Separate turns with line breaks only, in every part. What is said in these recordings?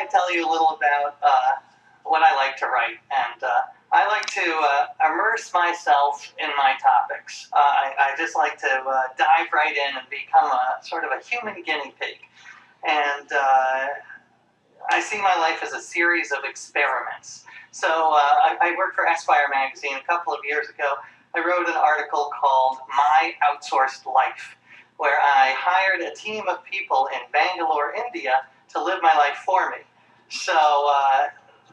I tell you a little about what I like to write. And I like to immerse myself in my topics. I just like to dive right in and become a sort of a human guinea pig. And I see my life as a series of experiments. So I worked for Esquire magazine a couple of years ago. I wrote an article called My Outsourced Life, where I hired a team of people in Bangalore, India, to live my life for me. So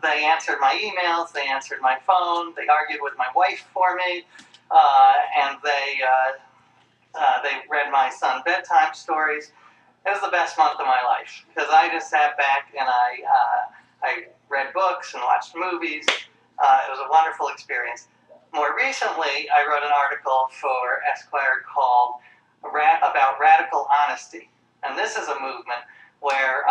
they answered my emails, they answered my phone, they argued with my wife for me, and they read my son bedtime stories. It was the best month of my life because I just sat back and I read books and watched movies. It was a wonderful experience. More recently, I wrote an article for Esquire called about radical honesty, and this is a movement where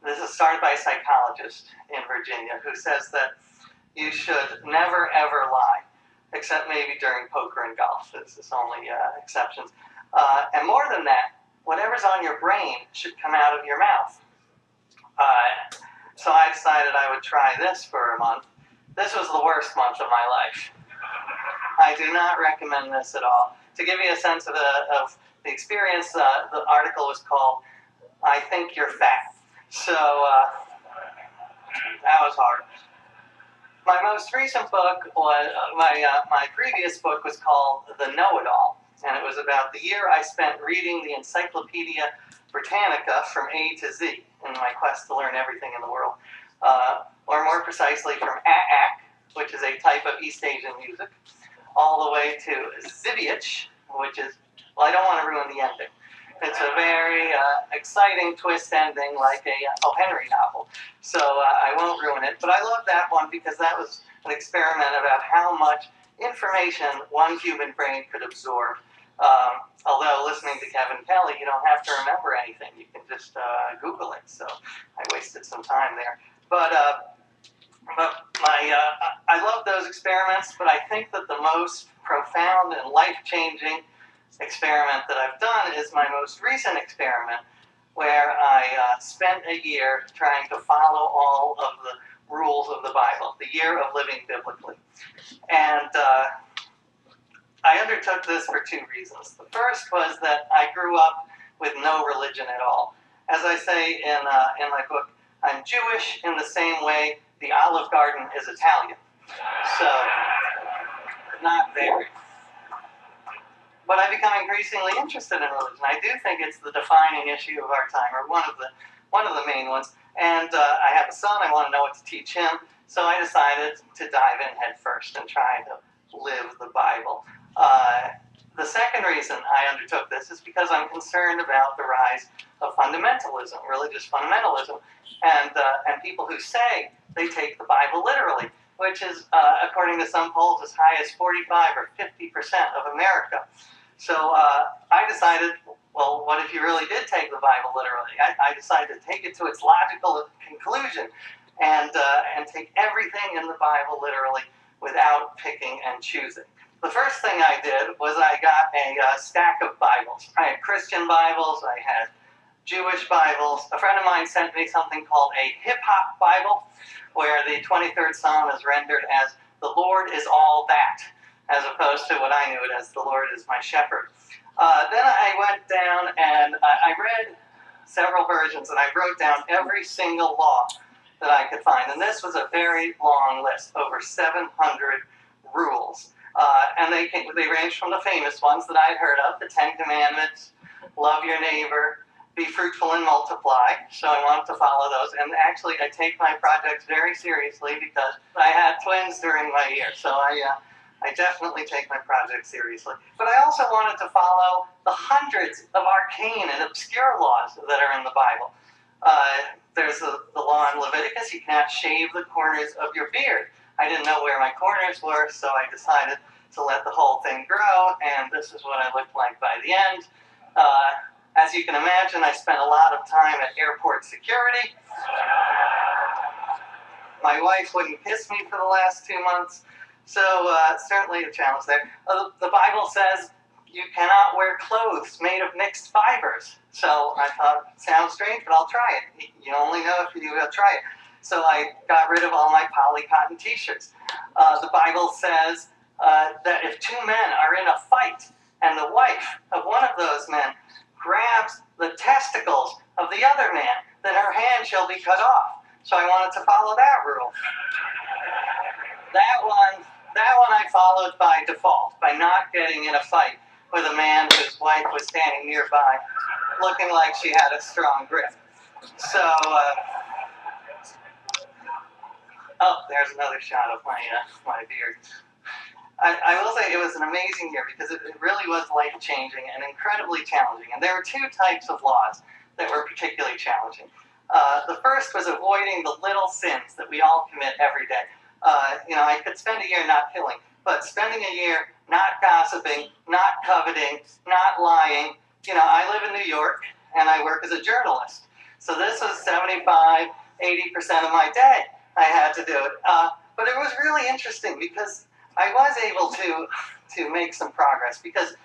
this is started by a psychologist in Virginia who says that you should never ever lie, except maybe during poker and golf. This is only exceptions. And more than that, whatever's on your brain should come out of your mouth. So I decided I would try this for a month. This was the worst month of my life. I do not recommend this at all. To give you a sense of the experience, the article was called I Think You're Fat. So that was hard. My most recent book was, my previous book was called The Know-It-All, and it was about the year I spent reading the Encyclopedia Britannica from A to Z in my quest to learn everything in the world. Or more precisely, from Aak, which is a type of East Asian music, all the way to Ziviech, which is, well, I don't want to ruin the ending. It's a very exciting twist ending, like a O. Henry novel. So I won't ruin it. But I love that one because that was an experiment about how much information one human brain could absorb. Although listening to Kevin Kelly, you don't have to remember anything. You can just Google it. So I wasted some time there. But I love those experiments. But I think that the most profound and life-changing experiment that I've done is my most recent experiment, where I spent a year trying to follow all of the rules of the Bible, the year of living biblically. And I undertook this for two reasons. The first was that I grew up with no religion at all. As I say in my book, I'm Jewish in the same way the Olive Garden is Italian. So, not very. But I become increasingly interested in religion. I do think it's the defining issue of our time, or one of the main ones. And I have a son. I want to know what to teach him. So I decided to dive in head first and try to live the Bible. The second reason I undertook this is because I'm concerned about the rise of fundamentalism, religious fundamentalism, and people who say they take the Bible literally, which is, according to some polls, as high as 45 or 50% of America. So I decided, well, what if you really did take the Bible literally? I decided to take it to its logical conclusion and take everything in the Bible literally without picking and choosing. The first thing I did was I got a stack of Bibles. I had Christian Bibles, I had Jewish Bibles. A friend of mine sent me something called a hip-hop Bible, where the 23rd Psalm is rendered as, "The Lord is all that," as opposed to what I knew it as, "The Lord is my shepherd." Then I went down and I read several versions, and I wrote down every single law that I could find. And this was a very long list, over 700 rules. And they range from the famous ones that I'd heard of, the Ten Commandments, love your neighbor, be fruitful and multiply. So I wanted to follow those. And actually, I take my projects very seriously because I had twins during my year. So I definitely take my projects seriously. But I also wanted to follow the hundreds of arcane and obscure laws that are in the Bible. There's the law in Leviticus, you cannot shave the corners of your beard. I didn't know where my corners were, so I decided to let the whole thing grow, and this is what I looked like by the end. As you can imagine, I spent a lot of time at airport security. My wife wouldn't kiss me for the last 2 months, so certainly a challenge there. The Bible says you cannot wear clothes made of mixed fibers. So I thought, sounds strange, but I'll try it. You only know if you try it. So I got rid of all my poly cotton t-shirts. The Bible says that if two men are in a fight and the wife of one of those men grabs the testicles of the other man, then her hand shall be cut off. So I wanted to follow that rule. That one I followed by default, by not getting in a fight with a man whose wife was standing nearby, looking like she had a strong grip. So, there's another shot of my beard. I will say it was an amazing year because it really was life-changing and incredibly challenging. And there were two types of laws that were particularly challenging. The first was avoiding the little sins that we all commit every day. I could spend a year not killing, but spending a year not gossiping, not coveting, not lying. I live in New York and I work as a journalist. So this was 75, 80% of my day I had to do it. But it was really interesting because I was able to make some progress because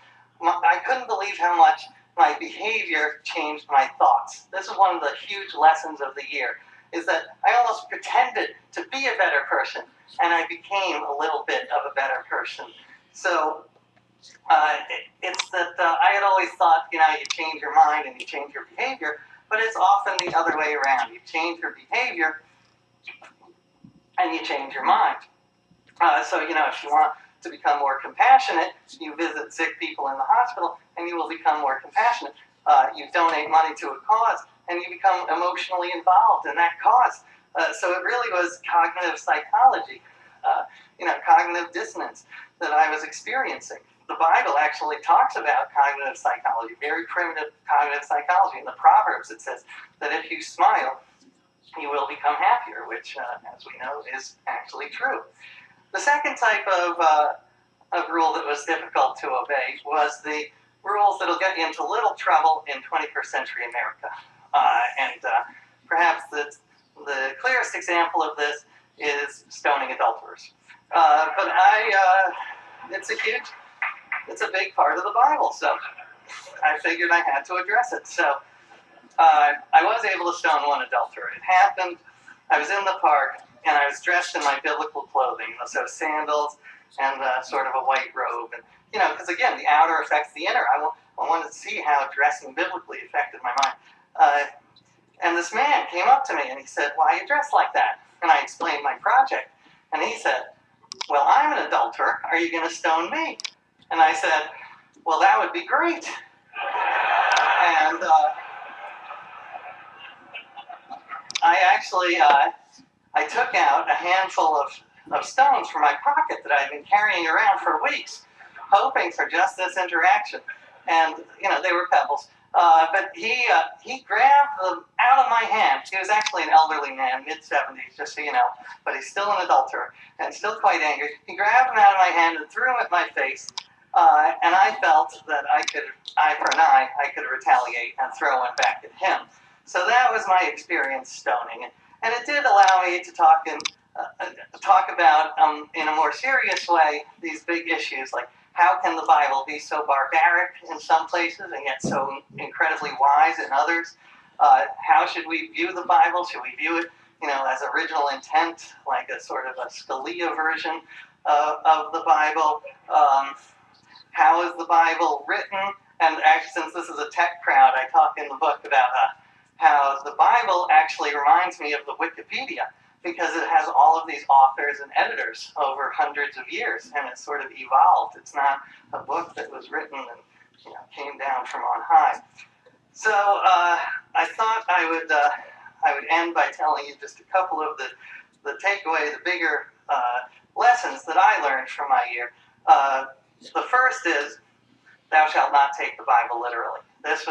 I couldn't believe how much my behavior changed my thoughts. This is one of the huge lessons of the year, is that I almost pretended to be a better person, and I became a little bit of a better person. So it's that I had always thought, you change your mind and you change your behavior, but it's often the other way around. You change your behavior and you change your mind. So if you want to become more compassionate, you visit sick people in the hospital and you will become more compassionate. You donate money to a cause and you become emotionally involved in that cause. So it really was cognitive psychology, cognitive dissonance that I was experiencing. The Bible actually talks about cognitive psychology, very primitive cognitive psychology. In the Proverbs, it says that if you smile, you will become happier, which, as we know, is actually true. The second type of rule that was difficult to obey was the rules that will get you into little trouble in 21st century America. Perhaps the clearest example of this is stoning adulterers. But it's a big part of the Bible, so I figured I had to address it. So I was able to stone one adulterer. It happened, I was in the park, and I was dressed in my biblical clothing, so sandals and sort of a white robe. And, because again, the outer affects the inner. I wanted to see how dressing biblically affected my mind. And this man came up to me and he said, "Why are you dressed like that?" And I explained my project. And he said, "Well, I'm an adulterer. Are you going to stone me?" And I said, "Well, that would be great." And I actually, I took out a handful of stones from my pocket that I'd been carrying around for weeks, hoping for just this interaction. And, they were pebbles. But he grabbed them out of my hand. He was actually an elderly man, mid-70s, just so you know, but he's still an adulterer and still quite angry. He grabbed them out of my hand and threw them at my face. And I felt that I could, eye for an eye, I could retaliate and throw one back at him. So that was my experience stoning. And it did allow me to talk about, in a more serious way, these big issues like how can the Bible be so barbaric in some places and yet so incredibly wise in others? How should we view the Bible? Should we view it, as original intent, like a sort of a Scalia version of the Bible? How is the Bible written? And actually, since this is a tech crowd, I talk in the book about how the Bible actually reminds me of the Wikipedia, because it has all of these authors and editors over hundreds of years, and it's sort of evolved. It's not a book that was written and came down from on high. So I thought I would end by telling you just a couple of the takeaway, the bigger lessons that I learned from my year. The first is, thou shalt not take the Bible literally. This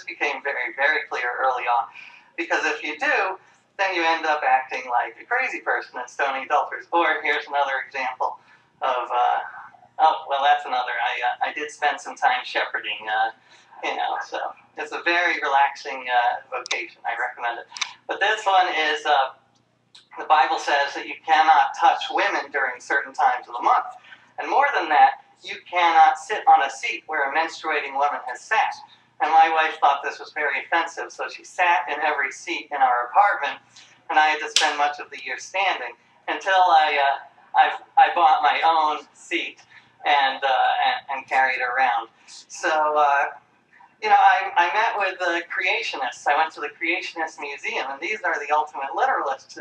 became very, very clear early on, because if you do, then you end up acting like a crazy person and stoning adulterers. Or here's another example of, that's another. I did spend some time shepherding, so it's a very relaxing vocation. I recommend it. But this one is, the Bible says that you cannot touch women during certain times of the month. And more than that, you cannot sit on a seat where a menstruating woman has sat. And my wife thought this was very offensive, so she sat in every seat in our apartment, and I had to spend much of the year standing until I bought my own seat and carried it around. So I met with the creationists. I went to the Creationist Museum, and these are the ultimate literalists.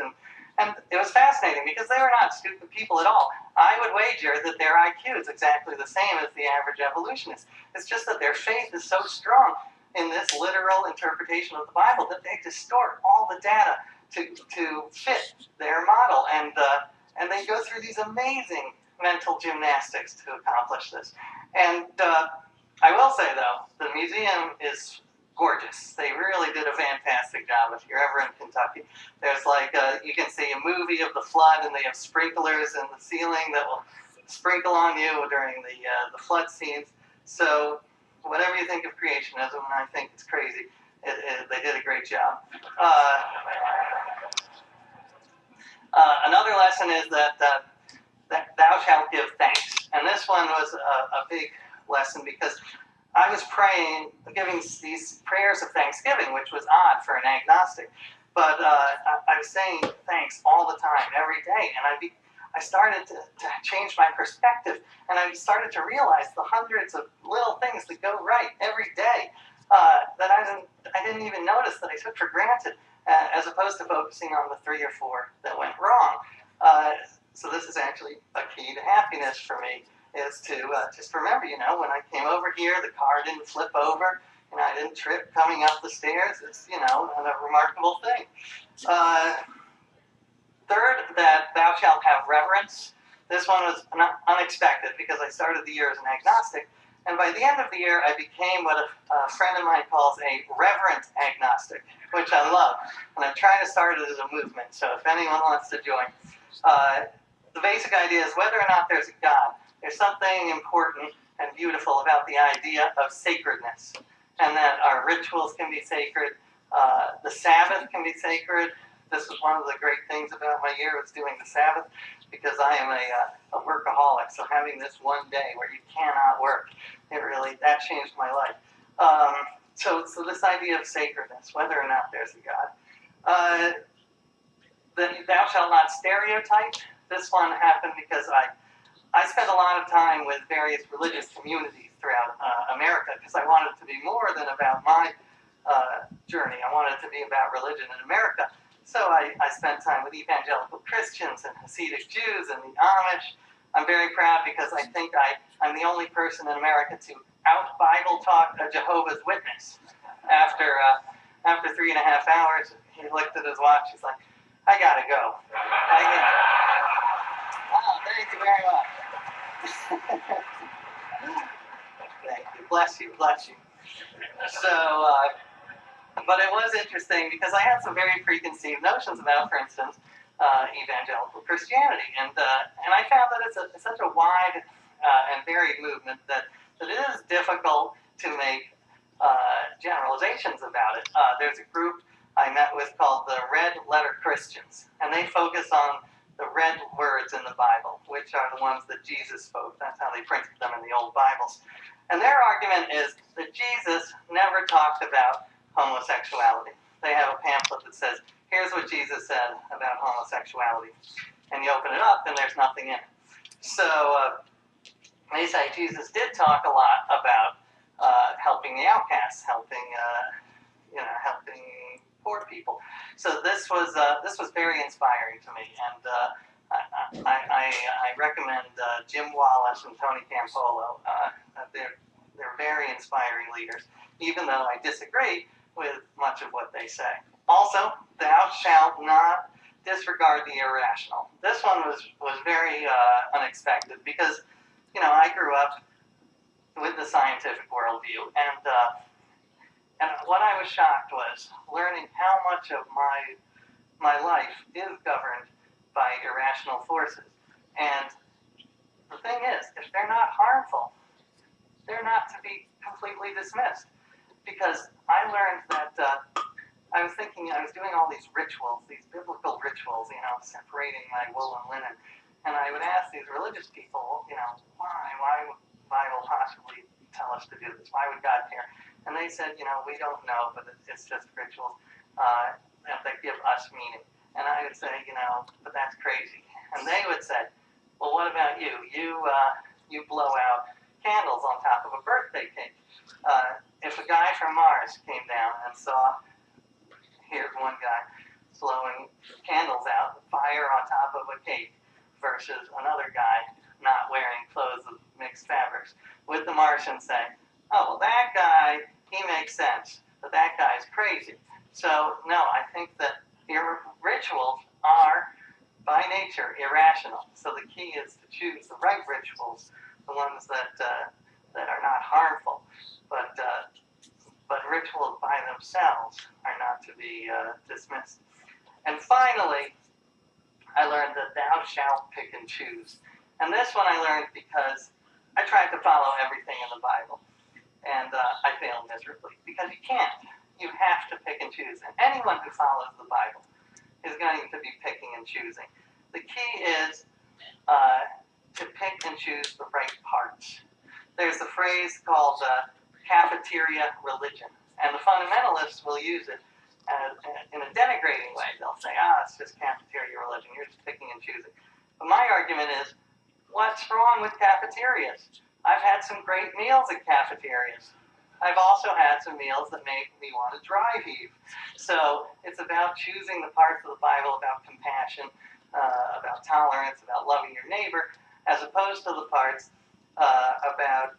And it was fascinating because they were not stupid people at all. I would wager that their IQ is exactly the same as the average evolutionist. It's just that their faith is so strong in this literal interpretation of the Bible that they distort all the data to fit their model. And they go through these amazing mental gymnastics to accomplish this. And I will say, though, the museum is gorgeous. They really did a fantastic job. If you're ever in Kentucky, there's you can see a movie of the flood, and they have sprinklers in the ceiling that will sprinkle on you during the flood scenes. So whatever you think of creationism, and I think it's crazy, they did a great job. Another lesson is that thou shalt give thanks. And this one was a big lesson because I was praying, giving these prayers of thanksgiving, which was odd for an agnostic. But I was saying thanks all the time, every day. And I started to change my perspective. And I started to realize the hundreds of little things that go right every day that I didn't even notice, that I took for granted, as opposed to focusing on the 3 or 4 that went wrong. So this is actually a key to happiness for me, is to just remember, when I came over here, the car didn't flip over, and I didn't trip coming up the stairs. It's, a remarkable thing. Third, that thou shalt have reverence. This one was unexpected because I started the year as an agnostic, and by the end of the year, I became what a friend of mine calls a reverent agnostic, which I love. And I'm trying to start it as a movement, so if anyone wants to join. The basic idea is whether or not there's a God, there's something important and beautiful about the idea of sacredness, and that our rituals can be sacred. The Sabbath can be sacred. This was one of the great things about my year, was doing the Sabbath, because I am a workaholic. So having this one day where you cannot work, that changed my life. So this idea of sacredness, whether or not there's a God. Thou shalt not stereotype. This one happened because I spent a lot of time with various religious communities throughout America, because I wanted it to be more than about my journey. I wanted it to be about religion in America. So I spent time with evangelical Christians and Hasidic Jews and the Amish. I'm very proud because I think I'm the only person in America to out-Bible talk a Jehovah's Witness. After 3.5 hours, he looked at his watch. He's like, I gotta go. Oh, thank you very much. Thank you. Bless you. So, but it was interesting because I had some very preconceived notions about, for instance, evangelical Christianity, and I found that it's such a wide and varied movement that it is difficult to make generalizations about it. There's a group I met with called the Red Letter Christians, and they focus on the red words in the Bible, which are the ones that Jesus spoke. That's how they printed them in the old Bibles. And their argument is that Jesus never talked about homosexuality. They have a pamphlet that says, here's what Jesus said about homosexuality. And you open it up, and there's nothing in it. So they say Jesus did talk a lot about helping the outcasts, helping poor people. So this was very inspiring to me, and I recommend Jim Wallace and Tony Campolo. They're very inspiring leaders, even though I disagree with much of what they say. Also, thou shalt not disregard the irrational. This one was very unexpected because, I grew up with the scientific worldview, and what I was shocked was learning how much of my life is governed by irrational forces. And the thing is, if they're not harmful, they're not to be completely dismissed. Because I learned that I was doing all these rituals, these biblical rituals, separating my wool and linen. And I would ask these religious people, Bible possibly tell us to do this? Why would God care? And they said, we don't know, but it's just rituals that give us meaning. And I would say, but that's crazy. And they would say, well, what about you? You blow out candles on top of a birthday cake. If a guy from Mars came down and saw, here's one guy blowing candles out, fire on top of a cake, versus another guy not wearing clothes of mixed fabrics, would the Martian say, oh, well, that guy, he makes sense, but that guy's crazy? So, no, I think that your rituals are, by nature, irrational. So the key is to choose the right rituals, the ones that are not harmful. But rituals by themselves are not to be dismissed. And finally, I learned that thou shalt pick and choose. And this one I learned because I tried to follow everything in the Bible, and I failed miserably, because you can't. You have to pick and choose. And anyone who follows the Bible is going to be picking and choosing. The key is to pick and choose the right parts. There's a phrase called cafeteria religion, and the fundamentalists will use it in a denigrating way. They'll say, it's just cafeteria religion, you're just picking and choosing. But my argument is, what's wrong with cafeterias? I've had some great meals at cafeterias. I've also had some meals that make me want to dry heave. So it's about choosing the parts of the Bible about compassion, about tolerance, about loving your neighbor, as opposed to the parts about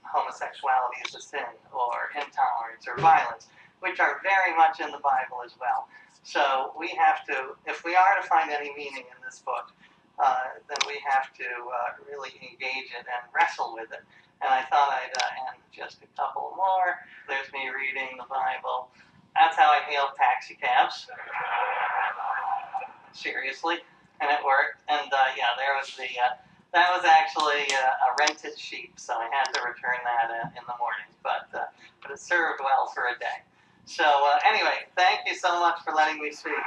homosexuality as a sin, or intolerance, or violence, which are very much in the Bible as well. So we have to, if we are to find any meaning in this book, then we have to really engage it and wrestle with it. And I thought I'd end just a couple more. There's me reading the Bible. That's how I hailed taxi cabs. Seriously. And it worked. And there was that was actually a rented sheep, so I had to return that in the morning. But it served well for a day. So anyway, thank you so much for letting me speak.